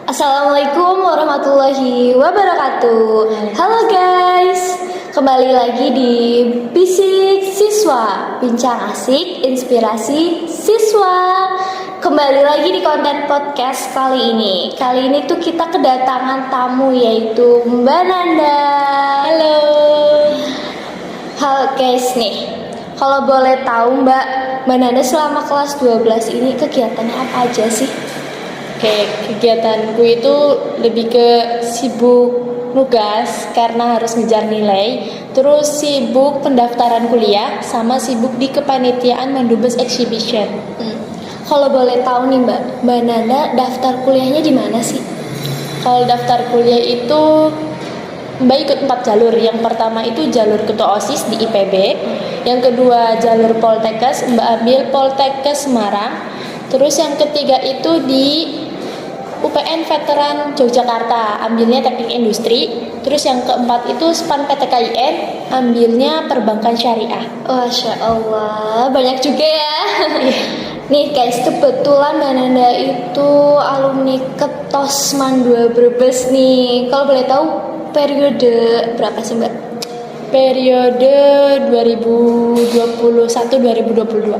Assalamualaikum warahmatullahi wabarakatuh. Halo guys, kembali lagi di Bisik Siswa, bincang asik, inspirasi siswa. Kembali lagi di konten podcast kali ini. Kali ini tuh kita kedatangan tamu yaitu Mbak Nanda. Halo. Halo guys nih, kalau boleh tahu Mbak Nanda selama kelas 12 ini kegiatannya apa aja sih? Oke, kegiatanku itu lebih ke sibuk nugas karena harus ngejar nilai, terus sibuk pendaftaran kuliah, sama sibuk di kepanitiaan Mendubes Exhibition. Kalau boleh tahu nih Mbak Nanda daftar kuliahnya di mana sih? Kalau daftar kuliah itu Mbak ikut 4 jalur. Yang pertama itu jalur ketua OSIS di IPB, yang kedua jalur Poltekkes, Mbak ambil Poltekkes Semarang. Terus yang ketiga itu di UPN Veteran Yogyakarta, ambilnya teknik industri. Terus yang keempat itu SPAN PTKIN, ambilnya perbankan syariah. Masya Allah, banyak juga ya. Nih guys, kebetulan Mbak Nanda itu alumni Ketosman 2 Brebes nih. Kalau boleh tahu periode berapa sih Mbak? Periode 2021-2022.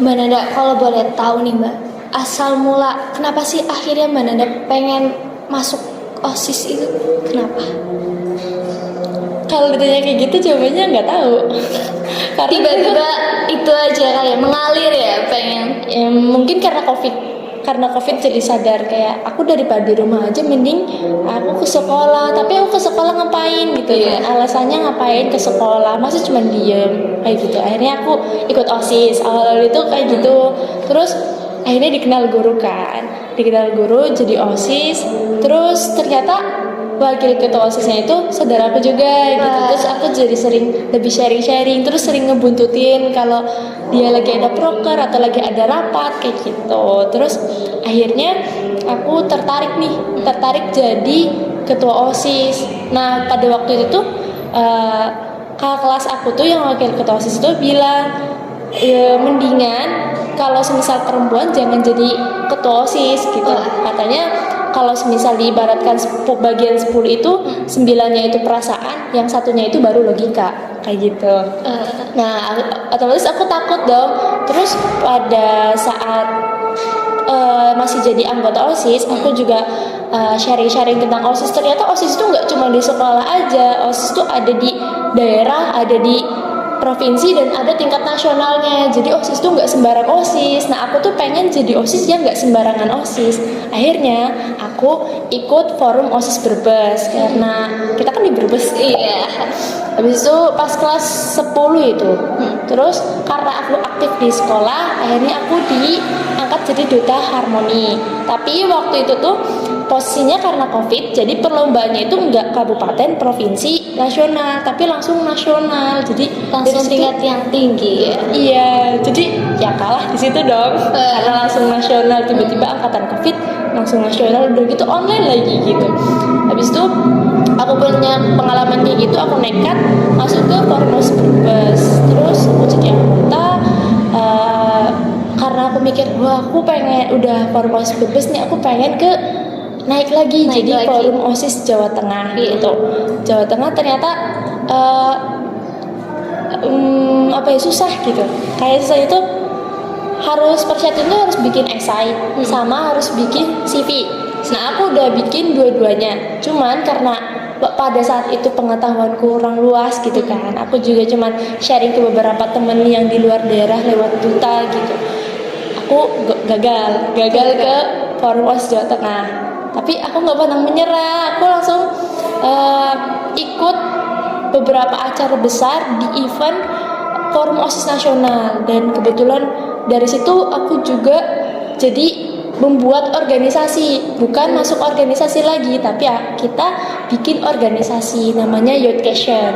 Mbak Nanda, kalau boleh tahu nih Mbak, asal mula kenapa sih akhirnya Mbak Nanda pengen masuk OSIS itu? Kenapa? Kalau ditanya kayak gitu jawabannya nggak tahu. Karena Tiba-tiba itu aja kali ya, mengalir ya pengen. Mungkin karena COVID jadi sadar kayak aku daripada di rumah aja mending aku ke sekolah. Tapi aku ke sekolah ngapain gitu kan? Alasannya ngapain ke sekolah? Masa cuma diem kayak gitu. Akhirnya aku ikut OSIS. Awal-awal itu kayak gitu. Terus akhirnya dikenal guru kan. Dikenal guru jadi OSIS. Terus ternyata wakil ketua OSISnya itu saudara aku juga gitu. Terus aku jadi sering lebih sharing-sharing, terus sering ngebuntutin kalau dia lagi ada proker atau lagi ada rapat kayak gitu. Terus akhirnya aku tertarik jadi ketua OSIS. Nah pada waktu itu tuh kakak kelas aku tuh yang wakil ketua OSIS itu bilang mendingan kalau semisal perempuan jangan jadi ketua OSIS gitu. Katanya kalau semisal diibaratkan bagian 10 itu 9-nya itu perasaan, yang satunya itu baru logika kayak gitu. Nah otomatis aku takut dong. Terus pada saat masih jadi anggota OSIS, aku juga sharing-sharing tentang OSIS. Ternyata OSIS itu nggak cuma di sekolah aja. OSIS itu ada di daerah, ada di provinsi, dan ada tingkat nasionalnya. Jadi OSIS tuh nggak sembarang OSIS. Nah aku tuh pengen jadi OSIS yang nggak sembarangan OSIS. Akhirnya aku ikut forum OSIS Brebes karena kita kan di Brebes. Iya. Habis itu pas kelas 10 itu. Terus karena aku aktif di sekolah, akhirnya aku diangkat jadi duta harmoni. Tapi waktu itu tuh posisinya karena COVID, jadi perlombaannya itu enggak kabupaten, provinsi, nasional, tapi langsung nasional. Jadi Langsung tingkat yang tinggi ya. Iya, jadi ya kalah di situ dong. Karena langsung nasional, tiba-tiba angkatan COVID langsung nasional, udah gitu online lagi gitu. Habis itu aku punya pengalaman kayak gitu, aku nekat masuk ke forum OSIS Brebes. Terus aku jadi anggota karena aku mikir, wah aku pengen udah forum OSIS Brebes nih, aku pengen naik lagi jadi forum OSIS Jawa Tengah gitu. Jawa Tengah ternyata susah gitu. Kayak susah itu harus persyaratannya harus bikin esai sama harus bikin CV. Nah aku udah bikin dua-duanya. Cuman karena pada saat itu pengetahuan kurang luas gitu kan. Aku juga cuman sharing ke beberapa temen yang di luar daerah lewat duta gitu. Aku gagal ke forum OSIS Jawa Tengah. Tapi aku nggak pernah menyerah. Aku langsung ikut beberapa acara besar di event forum OSIS nasional, dan kebetulan dari situ aku juga jadi membuat organisasi, bukan masuk organisasi lagi, tapi ya kita bikin organisasi namanya Youthcation.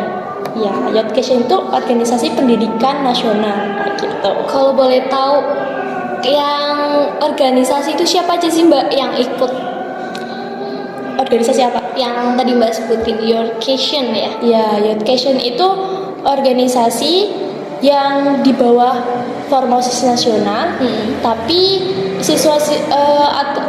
Ya, Youthcation itu organisasi pendidikan nasional gitu. Kalau boleh tahu yang organisasi itu siapa aja sih Mbak yang ikut? Organisasi apa? Yang tadi Mbak sebutin Youthcation ya? Ya, Youthcation itu organisasi yang di bawah Forum OSIS nasional, tapi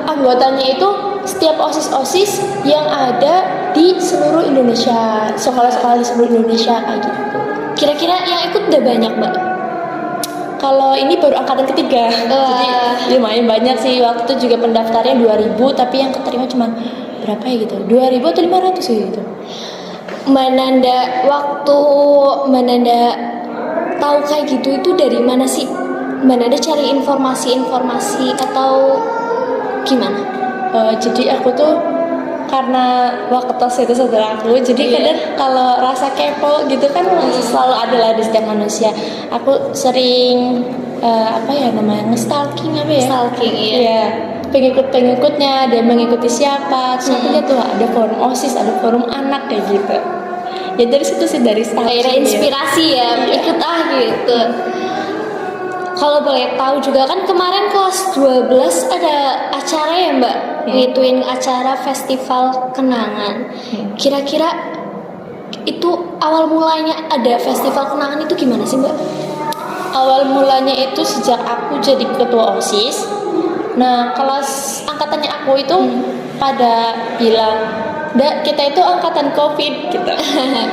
anggotanya itu setiap OSIS yang ada di seluruh Indonesia, sekolah-sekolah di seluruh Indonesia kayak gitu. Kira-kira yang ikut udah banyak, Mbak? Kalau ini baru angkatan ketiga, jadi lumayan banyak sih. Waktu itu juga pendaftarnya 2000, tapi yang keterima cuma berapa ya gitu, 2000 atau 500 gitu. Mbak Nanda, waktu Mbak Nanda tahu kayak gitu itu dari mana sih? Mbak Nanda cari informasi atau gimana? Jadi aku tuh karena waktu itu saudara aku, jadi kadang kalau rasa kepo gitu kan selalu ada lah di setiap manusia. Aku sering nge-stalking Stalking, iya. Iya, pengikutnya, dia mengikuti siapa. Terus aku lihat tuh ada forum OSIS, ada forum anak kayak gitu. Ya dari situ sih, dari stalking. Akhirnya inspirasi ya, ikut gitu. Kalau boleh tahu juga kan kemarin kelas 12 ada acara ya, Mbak? Ngituin acara festival kenangan. Kira-kira itu awal mulanya ada festival kenangan itu gimana sih, Mbak? Awal mulanya itu sejak aku jadi ketua OSIS. Nah, kelas angkatannya aku itu pada bilang, kita itu angkatan COVID gitu.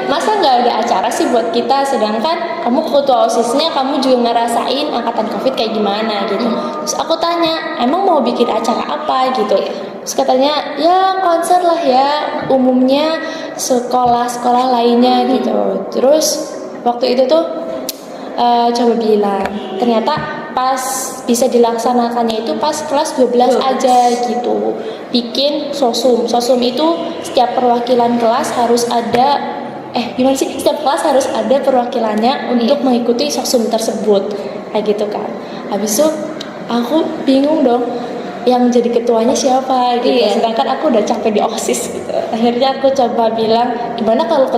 Masa nggak ada acara sih buat kita, sedangkan kamu ketua OSISnya, kamu juga ngerasain angkatan COVID kayak gimana gitu. Terus aku tanya, emang mau bikin acara apa gitu? Terus katanya, ya konser lah ya, umumnya sekolah-sekolah lainnya gitu. Terus waktu itu tuh coba bilang, ternyata pas bisa dilaksanakannya itu pas kelas 12 aja gitu. Bikin sosum itu setiap perwakilan kelas harus ada setiap kelas harus ada perwakilannya untuk mengikuti sosum tersebut kayak gitu kan. Habis itu aku bingung dong, yang jadi ketuanya siapa gitu. Sedangkan aku udah capek di OSIS gitu. Akhirnya aku coba bilang, gimana kalau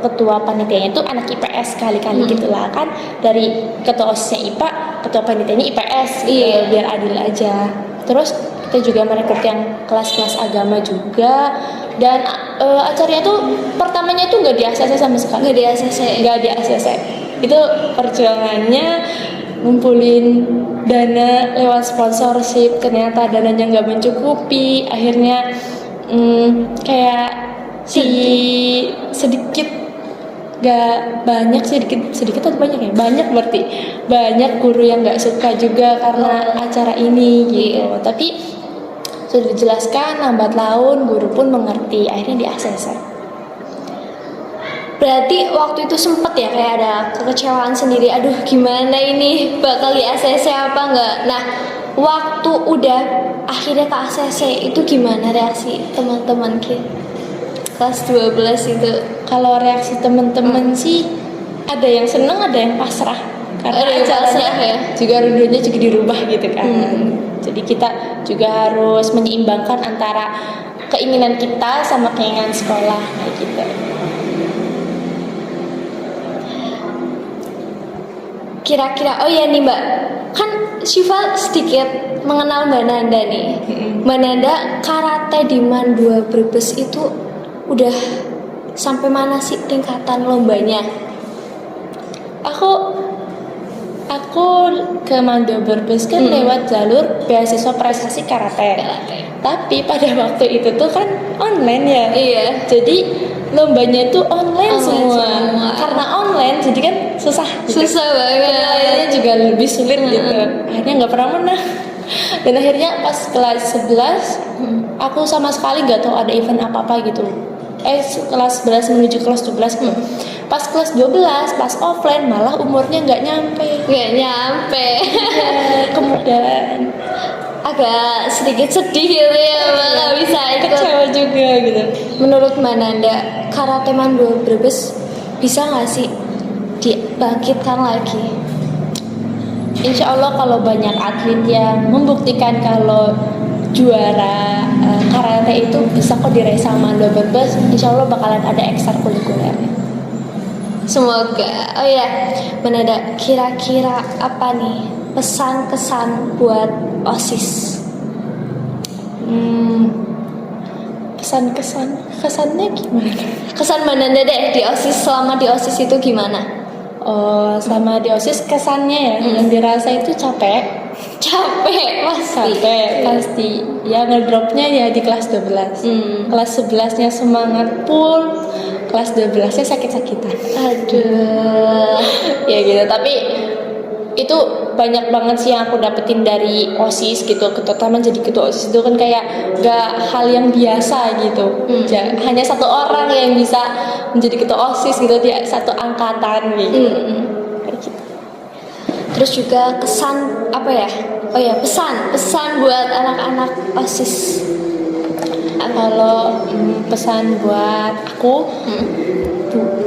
ketua panitianya itu anak IPS kali-kali gitulah kan, dari ketua OSISnya IPA, ketua panitianya IPS gitu, biar adil aja. Terus kita juga merekrut yang kelas-kelas agama juga, dan acaranya tuh pertamanya tuh nggak di ACC sama sekali. Nggak di ACC. Itu perjuangannya ngumpulin dana lewat sponsorship, ternyata dananya nggak mencukupi. Akhirnya kayak sedikit, gak banyak, sedikit atau banyak ya? Banyak berarti. Banyak guru yang nggak suka juga karena acara ini gitu. Tapi sudah dijelaskan lambat laun, guru pun mengerti. Akhirnya di ACC. Berarti waktu itu sempet ya kayak ada kekecewaan sendiri. Aduh, gimana ini, bakal di ACC apa enggak? Nah, waktu udah akhirnya ke ACC itu gimana reaksi teman-teman kelas 12 itu? Kalau reaksi teman-teman sih ada yang seneng, ada yang pasrah. Karena acaranya juga rudenya juga dirubah gitu kan. Jadi kita juga harus menyeimbangkan antara keinginan kita sama keinginan sekolah kayak gitu. Kira-kira, oh ya nih Mbak, kan Syifa sedikit mengenal Mbak Nanda nih. Mbak Nanda karate di Man 2 Brebes itu udah sampai mana sih tingkatan lombanya? Aku ke Man 2 Brebes kan lewat jalur beasiswa prestasi karate. Tapi pada waktu itu tuh kan online ya. Iya. Jadi lombanya itu online semua. Karena online jadi kan susah gitu. Susah banget. Penilaiannya juga lebih sulit gitu. Akhirnya nggak pernah menang. Dan akhirnya pas kelas 11 aku sama sekali nggak tahu ada event apa-apa gitu. Kelas 11 menuju kelas 12 gitu. Pas kelas 12 pas offline malah umurnya nggak nyampe. Ya, Kemudian agak sedikit sedih gitu ya, nggak bisa ikut. Kecewa juga gitu. Menurut Mbak Nanda, karate Man 2 Brebes bisa nggak sih dibangkitkan lagi? Insya Allah kalau banyak atlet yang membuktikan kalau juara karate itu bisa kok diraih sama Man 2 Brebes, insya Allah bakalan ada ekstrakurikulernya. Semoga. Oh ya, Mbak Nanda, kira-kira apa nih pesan-kesan buat OSIS? Kesannya gimana? Kesan Mbak Nanda deh di OSIS, selama di OSIS itu gimana? Sama di OSIS kesannya ya yang dirasa itu capek pasti ya, ngedropnya ya di kelas 12. Kelas 11-nya semangat full, kelas 12-nya sakit-sakitan. Aduh. Ya gitu, tapi itu banyak banget sih yang aku dapetin dari OSIS gitu. Terutama jadi ketua OSIS itu kan kayak gak hal yang biasa gitu. Hanya satu orang yang bisa menjadi ketua OSIS gitu, dia satu angkatan gitu. Kayak gitu. Terus juga kesan apa ya? Oh ya, pesan buat anak-anak OSIS. Kalau pesan buat aku,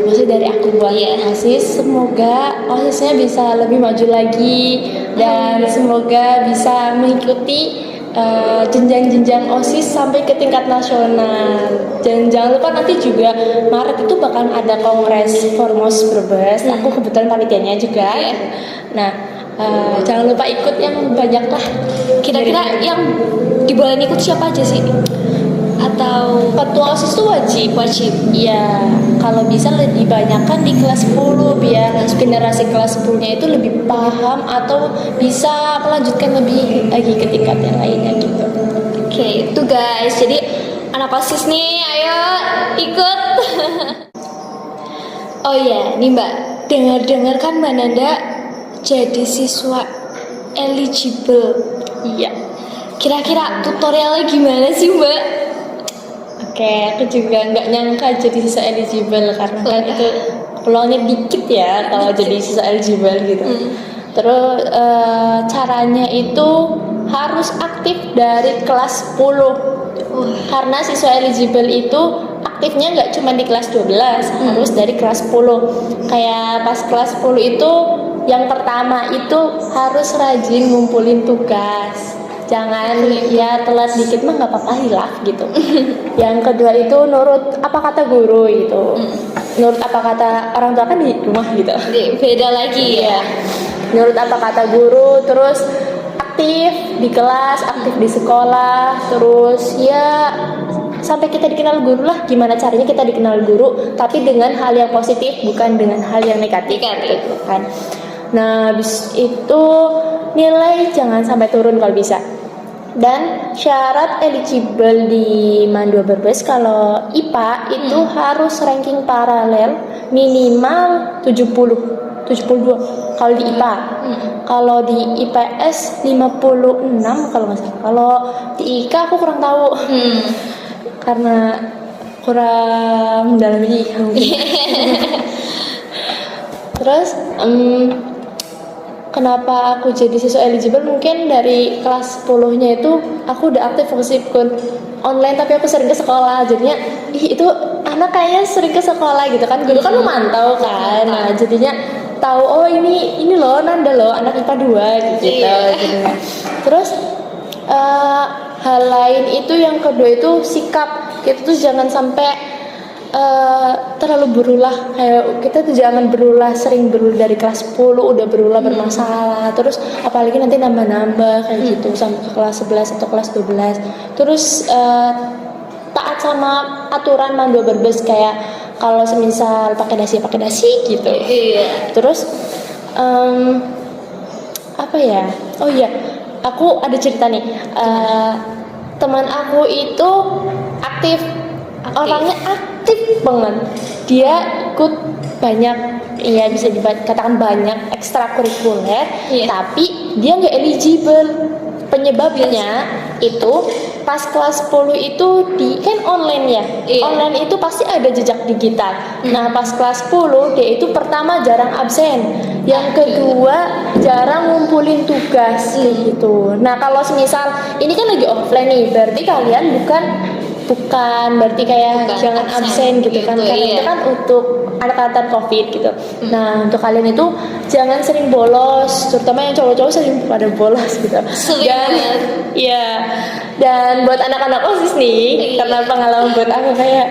maksudnya dari aku buat OSIS, semoga OSISnya bisa lebih maju lagi dan semoga bisa mengikuti jenjang-jenjang OSIS sampai ke tingkat nasional. Dan jangan lupa nanti juga Maret itu bakal ada kongres Formos Brebes. Aku kebetulan panitianya juga. Nah, jangan lupa ikut yang banyak lah. Kira-kira yang dibolehin ikut siapa aja sih? Atau ketua OSIS itu wajib. Iya, kalau bisa lebih banyakkan di kelas 10 biar generasi kelas 10-nya itu lebih paham atau bisa melanjutkan lebih lagi ke tingkat yang lainnya gitu. Oke, itu guys. Jadi anak OSIS nih, ayo ikut. Oh iya, nih Mbak, dengar-dengar kan Mbak Nanda jadi siswa eligible. Iya. Kira-kira tutorialnya gimana sih Mbak? Oke, aku juga nggak nyangka jadi siswa eligible karena kan itu peluangnya dikit ya kalau jadi siswa eligible gitu. Terus caranya itu harus aktif dari kelas 10. Karena siswa eligible itu aktifnya nggak cuma di kelas 12, harus dari kelas 10. Kayak pas kelas 10 itu yang pertama itu harus rajin ngumpulin tugas. Jangan ya telat dikit mah nggak apa-apa, hilaf gitu. Yang kedua itu nurut apa kata guru gitu. Nurut apa kata orang tua kan di rumah gitu. Beda lagi ya. Nurut apa kata guru, terus aktif di kelas, aktif di sekolah, terus ya sampai kita dikenal guru lah. Gimana caranya kita dikenal guru, tapi dengan hal yang positif, bukan dengan hal yang negatif. Gitu kan. Nah, habis itu nilai jangan sampai turun kalau bisa. Dan syarat eligible di Mandua Brebes kalau IPA itu harus ranking paralel minimal 72 kalau di IPA. Kalau di IPS 56 kalau nggak salah. Kalau di IK aku kurang tahu. Karena kurang mendalami mungkin. Terus kenapa aku jadi siswa eligible, mungkin dari kelas 10-nya itu aku udah aktif meskipun online tapi aku sering ke sekolah, jadinya itu anak kayaknya sering ke sekolah gitu kan, guru kan memantau kan. Nah jadinya tahu oh ini loh Nanda loh anak IPA 2 gitu. Jadinya. Terus hal lain itu yang kedua itu sikap, kita tuh jangan sampai terlalu berulah, kayak kita tuh jangan berulah, sering berulah dari kelas 10 udah berulah bermasalah, terus apalagi nanti nambah-nambah kayak gitu sampai ke kelas 11 atau kelas 12. Terus taat sama aturan Mandua Brebes, kayak kalau semisal pakai dasi gitu. Terus apa ya? Oh iya, aku ada cerita nih. Teman aku itu aktif. Orangnya aktif banget. Dia ikut banyak, ya bisa dikatakan banyak ekstrakurikuler, tapi dia nggak eligible. Penyebabnya itu pas kelas 10 itu kan online ya. Online itu pasti ada jejak digital. Nah pas kelas 10 dia itu pertama jarang absen, yang kedua jarang ngumpulin tugas gitu. Nah kalau semisal ini kan lagi offline nih, berarti kalian bukan berarti kayak jangan absen gitu kan, karena itu kan untuk anak-anak COVID gitu. Nah untuk kalian itu jangan sering bolos, terutama yang cowok-cowok sering pada bolos gitu. Dan buat anak-anak OSIS nih, karena pengalaman buat aku kayak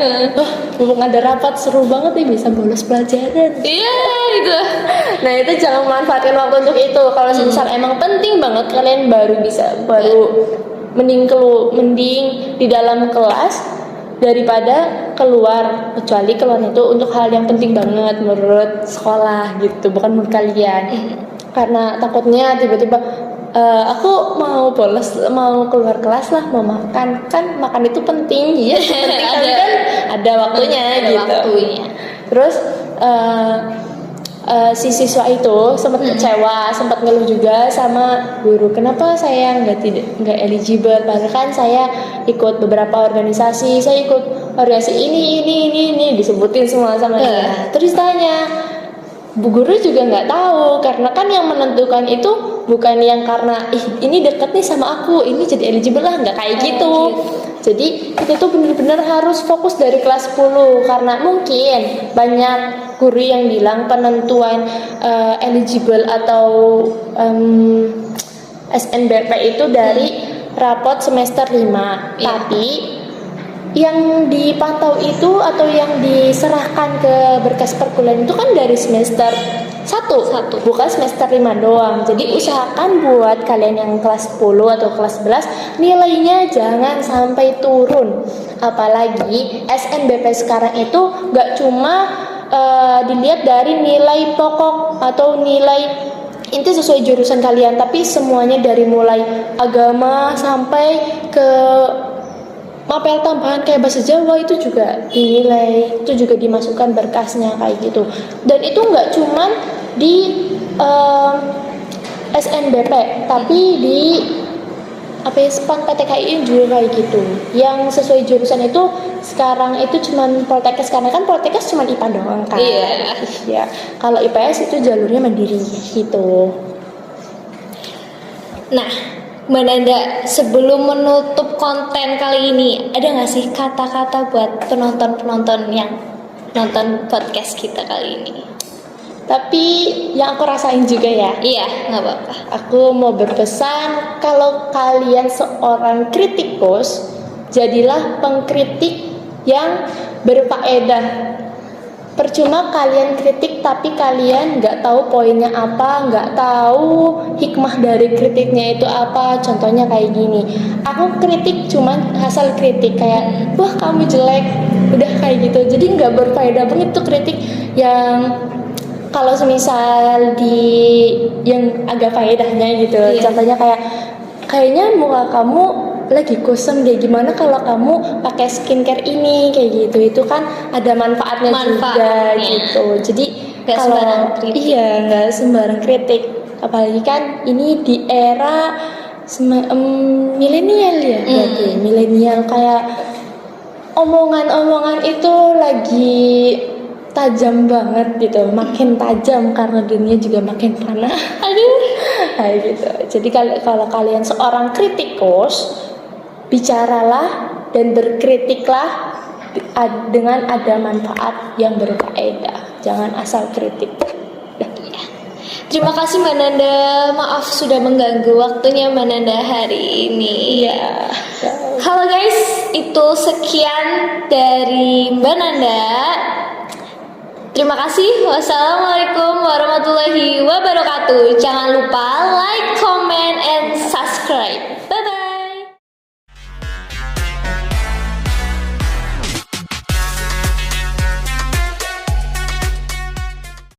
mumpung ada rapat seru banget nih bisa bolos pelajaran. Gitu. Nah itu jangan manfaatkan waktu untuk itu. Kalau misal emang penting banget, kalian baru mending di dalam kelas daripada keluar, kecuali keluar itu untuk hal yang penting banget menurut sekolah gitu, bukan menurut kalian. Karena takutnya tiba-tiba aku mau bolos, mau keluar kelas lah, mau makan, kan makan itu penting ya, penting tapi kan ada waktunya Ada gitu. waktunya. Terus si siswa itu sempat kecewa, sempat ngeluh juga sama guru, kenapa saya nggak eligible, padahal kan saya ikut beberapa organisasi, saya ikut organisasi ini disebutin semua sama dia. Terus tanya, Bu guru juga nggak tahu, karena kan yang menentukan itu bukan yang karena ini deket nih sama aku, ini jadi eligible lah, nggak kayak gitu. Jadi itu tuh benar-benar harus fokus dari kelas 10, karena mungkin banyak guru yang bilang penentuan eligible atau SNBP itu dari rapot semester 5. Iya. Tapi yang dipantau itu atau yang diserahkan ke berkas perkuliahan itu kan dari semester 1, bukan semester 5 doang. Jadi usahakan buat kalian yang kelas 10 atau kelas 11 nilainya jangan sampai turun. Apalagi SNBP sekarang itu gak cuma dilihat dari nilai pokok atau nilai inti sesuai jurusan kalian, tapi semuanya dari mulai agama sampai ke mapel tambahan kayak bahasa Jawa itu juga dinilai, itu juga dimasukkan berkasnya kayak gitu. Dan itu nggak cuman di SNBP, tapi di SPAN PTKI juga kayak gitu. Yang sesuai jurusan itu sekarang itu cuman Poltekkes, karena kan Poltekkes cuma IPA doang kan. Iya. Ya, kalau IPS itu jalurnya mandiri gitu. Nah, Mbak Nanda, sebelum menutup konten kali ini, ada nggak sih kata-kata buat penonton-penonton yang nonton podcast kita kali ini? Tapi yang aku rasain juga ya, Iya, nggak apa-apa. aku mau berpesan, kalau kalian seorang kritikus, jadilah pengkritik yang berfaedah. Percuma kalian kritik tapi kalian nggak tahu poinnya apa, nggak tahu hikmah dari kritiknya itu apa. Contohnya kayak gini, aku kritik cuman asal kritik kayak wah kamu jelek, udah kayak gitu. Jadi nggak berfaedah banget tuh kritik yang kalau semisal di yang agak faedahnya gitu. Iya. Contohnya kayaknya muka kamu lagi kusam deh, gimana kalau kamu pakai skincare ini kayak gitu. Itu kan ada manfaatnya juga gitu. Jadi Nggak sembarang kritik. iya, nggak sembarang kritik, apalagi kan ini di era milenial ya, berarti milenial, kayak omongan-omongan itu lagi tajam banget gitu, makin tajam karena dunia juga makin panas. Aduh, kayak gitu. Jadi kalau kalian seorang kritikus, bicaralah dan berkritiklah dengan ada manfaat yang berfaedah. Jangan asal kritik. Terima kasih Mbak Nanda, maaf sudah mengganggu waktunya Mbak Nanda hari ini. Iya. Halo guys, itu sekian dari Mbak Nanda. Terima kasih. Wassalamualaikum warahmatullahi wabarakatuh. Jangan lupa like, comment,